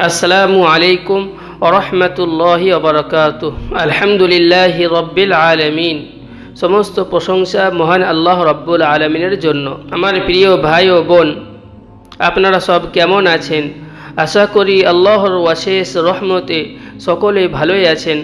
আসসালামু আলাইকুম ওয়া রাহমাতুল্লাহি ওয়া বারাকাতুহু। আলহামদুলিল্লাহি রাব্বিল আলামিন। সমস্ত প্রশংসা মহান আল্লাহ রাব্বুল আলামিনের জন্য। আমার প্রিয় ভাই ও বোন, আপনারা সব কেমন আছেন? আশা করি আল্লাহর অশেষ রহমতে সকলে ভালোই আছেন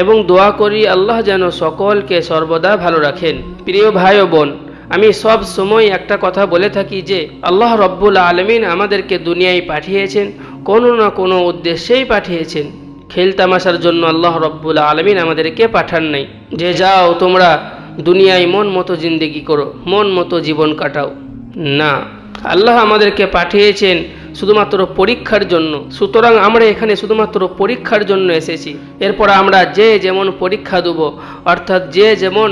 এবং দোয়া করি আল্লাহ যেন সকলকে সর্বদা ভালো রাখেন। প্রিয় ভাই ও বোন, আমি সব সময় একটা কথা বলে থাকি যে আল্লাহ রব্বুল আলামিন আমাদেরকে দুনিয়ায় পাঠিয়েছেন, কোনো না কোনো উদ্দেশ্যেই পাঠিয়েছেন। খেলতামাশার জন্য আল্লাহ রব্বুল আলামিন আমাদেরকে পাঠান নাই যে যাও তোমরা দুনিয়ায় মন মতো জিন্দেগি করো, মন মতো জীবন কাটাও। না, আল্লাহ আমাদেরকে পাঠিয়েছেন শুধুমাত্র পরীক্ষার জন্য। সুতরাং আমরা এখানে শুধুমাত্র পরীক্ষার জন্য এসেছি। এরপর আমরা যে যেমন পরীক্ষা দেব, অর্থাৎ যে যেমন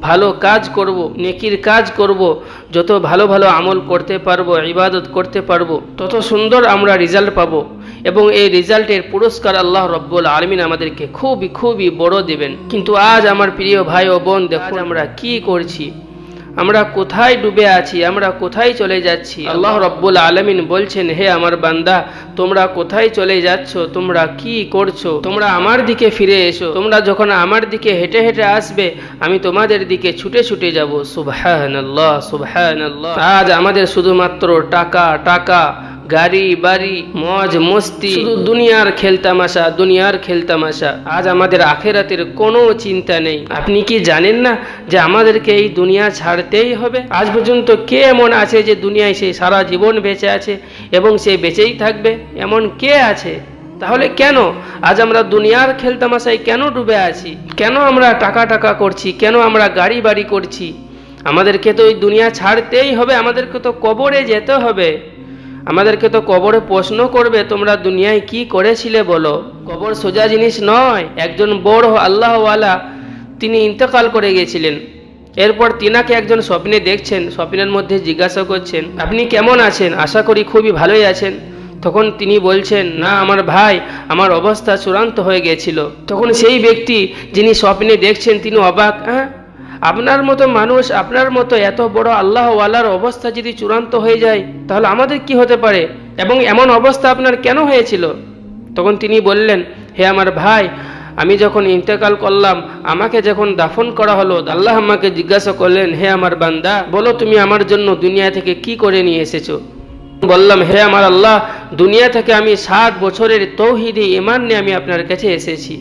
ভালো কাজ করব, নেকির কাজ করব, যত ভালো ভালো আমল করতে পারবো, ইবাদত করতে পারবো, তত সুন্দর আমরা রেজাল্ট পাবো এবং এই রেজাল্টের পুরস্কার আল্লাহ রব্বুল আলামিন আমাদেরকে খুবই খুবই বড় দেবেন। কিন্তু আজ আমার প্রিয় ভাই ও বোন, দেখুন আমরা কি করছি, আমরা কোথায় ডুবে আছি, আমরা কোথায় চলে যাচ্ছি। আল্লাহ রব্বুল আলামিন বলছেন, হে আমার বান্দা, তোমরা কোথায় চলে যাচ্ছ, তোমরা কি করছো, তোমরা আমার দিকে ফিরে এসো। তোমরা যখন আমার দিকে হেঁটে হেঁটে আসবে, আমি তোমাদের দিকে ছুটে ছুটে যাব। সুবহানাল্লাহ, সুবহানাল্লাহ। আজ আমাদের শুধুমাত্র টাকা টাকা, গাড়ি বাড়ি, মজ মস্তি, শুধু দুনিয়ার খেলতামাশা, দুনিয়ার খেলতামাশা। আজ আমাদের আখেরাতের কোনো চিন্তা নেই। আপনি কি জানেন না যে আমাদেরকে এই দুনিয়া ছাড়তেই হবে? আজ পর্যন্ত কে এমন আছে যে দুনিয়ায় সে সারা জীবন বেঁচে আছে এবং সে বেঁচেই থাকবে? এমন কে আছে? তাহলে কেন আজ আমরা দুনিয়ার খেলতামাশায় কেন ডুবে আছি? কেন আমরা টাকা টাকা করছি? কেন আমরা গাড়ি বাড়ি করছি? আমাদেরকে তো এই দুনিয়া ছাড়তেই হবে, আমাদেরকে তো কবরে যেতে হবে। আমাদেরকে তো কবরে প্রশ্ন করবে, তোমরা দুনিয়ায় কি করেছিলে বলো। কবর সোজা জিনিস নয়। একজন বড় আল্লাহওয়ালা তিনি ইন্তেকাল করে গিয়েছিলেন। এরপর তিনাকে একজন স্বপ্নে দেখছেন, স্বপ্নের মধ্যে জিজ্ঞাসা করছেন, আপনি কেমন আছেন? আশা করি খুবই ভালোই আছেন। তখন তিনি বলছেন, না আমার ভাই, আমার অবস্থা চূড়ান্ত হয়ে গিয়েছিল। তখন সেই ব্যক্তি যিনি স্বপ্নে দেখছেন তিনি অবাক, আপনার মতো মানুষ, আপনার মতো এত বড় আল্লাহওয়ালার অবস্থা যদি চূড়ান্ত হয়ে যায়, তাহলে আমাদের কি হতে পারে এবং এমন অবস্থা আপনার কেন হয়েছিল? তখন তিনি বললেন, হে আমার ভাই, আমি যখন ইন্তেকাল করলাম, আমাকে যখন দাফন করা হলো, আল্লাহ আমাকে জিজ্ঞাসা করলেন, হে আমার বান্দা, বলো তুমি আমার জন্য দুনিয়া থেকে কি করে নিয়ে এসেছো? বললাম, হে আমার আল্লাহ, দুনিয়া থেকে আমি 7 বছরের তৌহিদি ঈমান নিয়ে আমি আপনার কাছে এসেছি।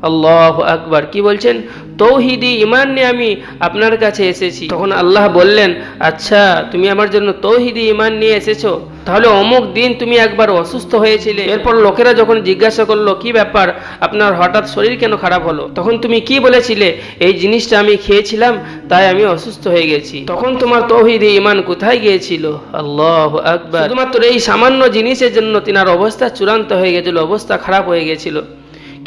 আল্লাহু আকবার। কি বলছেন? তৌহিদি ঈমান নিয়ে আমি আপনার কাছে এসেছি। তখন আল্লাহ বললেন, আচ্ছা তুমি আমার জন্য তৌহিদি ঈমান নিয়ে এসেছো, তাহলে অমুক দিন তুমি একবার অসুস্থ হয়েছিলে। এরপর লোকেরা যখন জিজ্ঞাসা করলো, কি ব্যাপার, আপনার হঠাৎ শরীর কেন খারাপ হলো? তখন তুমি কি বলেছিলে? এই জিনিসটা আমি খেয়েছিলাম, তাই আমি অসুস্থ হয়ে গেছি। তখন তোমার তৌহিদি ঈমান কোথায় গিয়েছিল? আল্লাহু আকবার। শুধুমাত্র এই সামান্য জিনিসের জন্য তিনার অবস্থা চূড়ান্ত হয়ে গেছিল, অবস্থা খারাপ হয়ে গেছিল।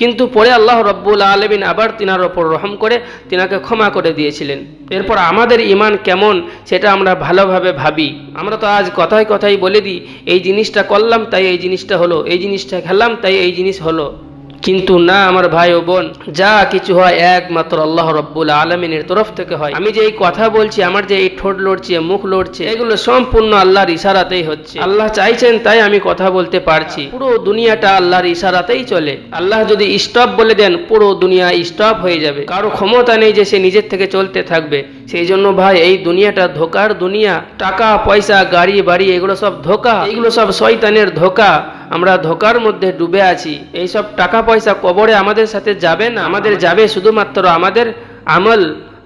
কিন্তু পরে আল্লাহ রব্বুল আলামিন আবার তিনার ওপর রহম করে তিনাকে ক্ষমা করে দিয়েছিলেন। এরপর আমাদের ঈমান কেমন সেটা আমরা ভালোভাবে ভাবি। আমরা তো আজ কথায় কথায় বলে দিই, এই জিনিসটা করলাম তাই এই জিনিসটা হলো, এই জিনিসটা খেলাম তাই এই জিনিস হলো। কিন্তু না আমার ভাই ও বোন, যা কিছু হয় একমাত্র আল্লাহ রব্বুল আলামিনের তরফ থেকে হয়। আমি যে এই কথা বলছি, আমার যে এই ঠোঁট লড়ছে, মুখ লড়ছে, এগুলো সম্পূর্ণ আল্লাহর ইশারাতেই হচ্ছে। আল্লাহ চাইছেন তাই আমি কথা বলতে পারছি। পুরো দুনিয়াটা আল্লাহর ইশারাতেই চলে। আল্লাহ যদি স্টপ বলে দেন, পুরো দুনিয়া স্টপ হয়ে যাবে। কারো ক্ষমতা নেই যে সে নিজের থেকে চলতে থাকবে। সেই জন্য ভাই, এই দুনিয়াটা ধোকার দুনিয়া। টাকা পয়সা, গাড়ি বাড়ি, এগুলো সব ধোকা, এগুলো সব শয়তানের ধোকা। আমরা ধোকার মধ্যে ডুবে আছি। এই সব টাকা পয়সা কবরে আমাদের সাথে যাবে না, আমাদের যাবে শুধুমাত্র আমাদের আমল,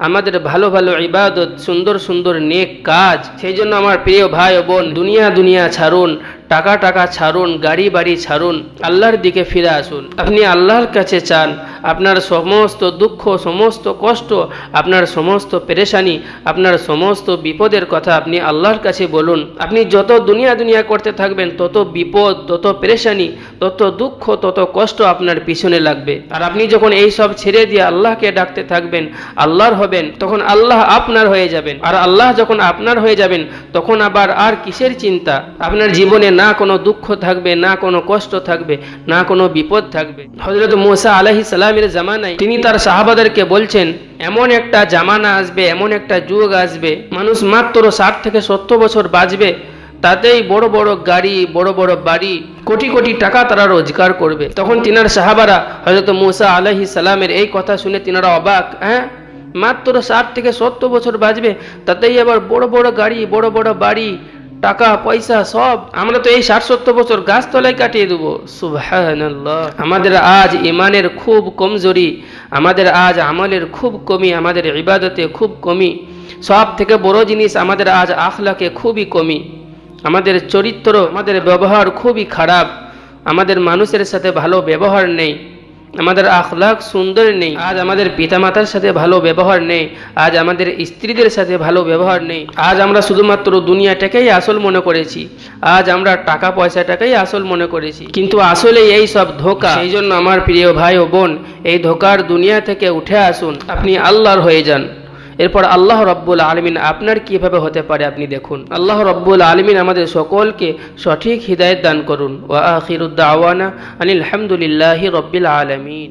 আমাদের ভালো ভালো ইবাদত, সুন্দর সুন্দর নেক কাজ। সেই জন্য আমার প্রিয় ভাই ও বোন, দুনিয়া দুনিয়া ছাড়ুন, টাকা টাকা ছাড়ুন, গাড়ি বাড়ি ছাড়ুন, আল্লাহর দিকে ফিরে আসুন। আপনি আল্লাহর কাছে চান, আপনার সমস্ত দুঃখ, সমস্ত কষ্ট, আপনার সমস্ত পেরেশানি, আপনার সমস্ত বিপদের কথা আপনি আল্লাহর কাছে বলুন। আপনি যত দুনিয়া দুনিয়া করতে থাকবেন, তত বিপদ, তত পেরেশানি, তত দুঃখ, তত কষ্ট আপনার পিছনে লাগবে। আর আপনি যখন এই সব ছেড়ে দিয়ে আল্লাহকে ডাকতে থাকবেন, আল্লাহর হবেন, তখন আল্লাহ আপনার হয়ে যাবেন। আর আল্লাহ যখন আপনার হয়ে যাবেন, তখন আবার আর কিসের চিন্তা? আপনার জীবনে না কোনো দুঃখ থাকবে, না কোনো কষ্ট থাকবে, না কোনো বিপদ থাকবে। হযরত মুসা আলাইহিস সালামের জামানায় তিনি তার সাহাবাদেরকে বলছেন, এমন একটা জামানা আসবে, এমন একটা যুগ আসবে, মানুষ মাত্র 60 থেকে 70 বছর বাঁচবে, তাতেই বড় বড় গাড়ি, বড় বড় বাড়ি, কোটি কোটি টাকা তারা রোজগার করবে। তখন তিনার সাহাবারা হযরত মুসা আলাইহিস সালামের এই কথা শুনে তিনারা অবাক, মাত্র 60 থেকে 70 বছর বাঁচবে, তাতেই আবার বড় বড় গাড়ি, বড় বড় বাড়ি, টাকা পয়সা সব, আমরা তো এই 60-70 বছর গাছতলায় কাটিয়ে দেবো। সুবহানাল্লাহ। আমাদের আজ ইমানের খুব কমজোরি, আমাদের আজ আমলের খুব কমি, আমাদের ইবাদতে খুব কমি। সব থেকে বড় জিনিস আমাদের আজ আখলাকে খুবই কমি, আমাদের চরিত্র, আমাদের ব্যবহার খুবই খারাপ, আমাদের মানুষের সাথে ভালো ব্যবহার নেই, আমাদের আখলাক সুন্দর নেই। আজ আমাদের পিতামাতার সাথে ভালো ব্যবহার নেই, আজ আমাদের স্ত্রীদের সাথে ভালো ব্যবহার নেই। আজ আমরা শুধুমাত্র দুনিয়াটাকেই আসল মনে করেছি, আজ আমরা টাকা পয়সাটাকেই আসল মনে করেছি, কিন্তু আসলে এই সব ধোঁকা। সেই জন্য আমার প্রিয় ভাই ও বোন, এই ধোঁকার দুনিয়া থেকে উঠে আসুন, আপনি আল্লাহর হয়ে যান। এরপর আল্লাহ রাব্বুল আলামিন আপনার কিভাবে হতে পারে আপনি দেখুন। আল্লাহ রাব্বুল আলামিন আমাদের সকলকে সঠিক হিদায়াত দান করুন। ওয়া আখিরুদ দাওয়ানা আনিল হামদুলিল্লাহি রাব্বিল আলামিন।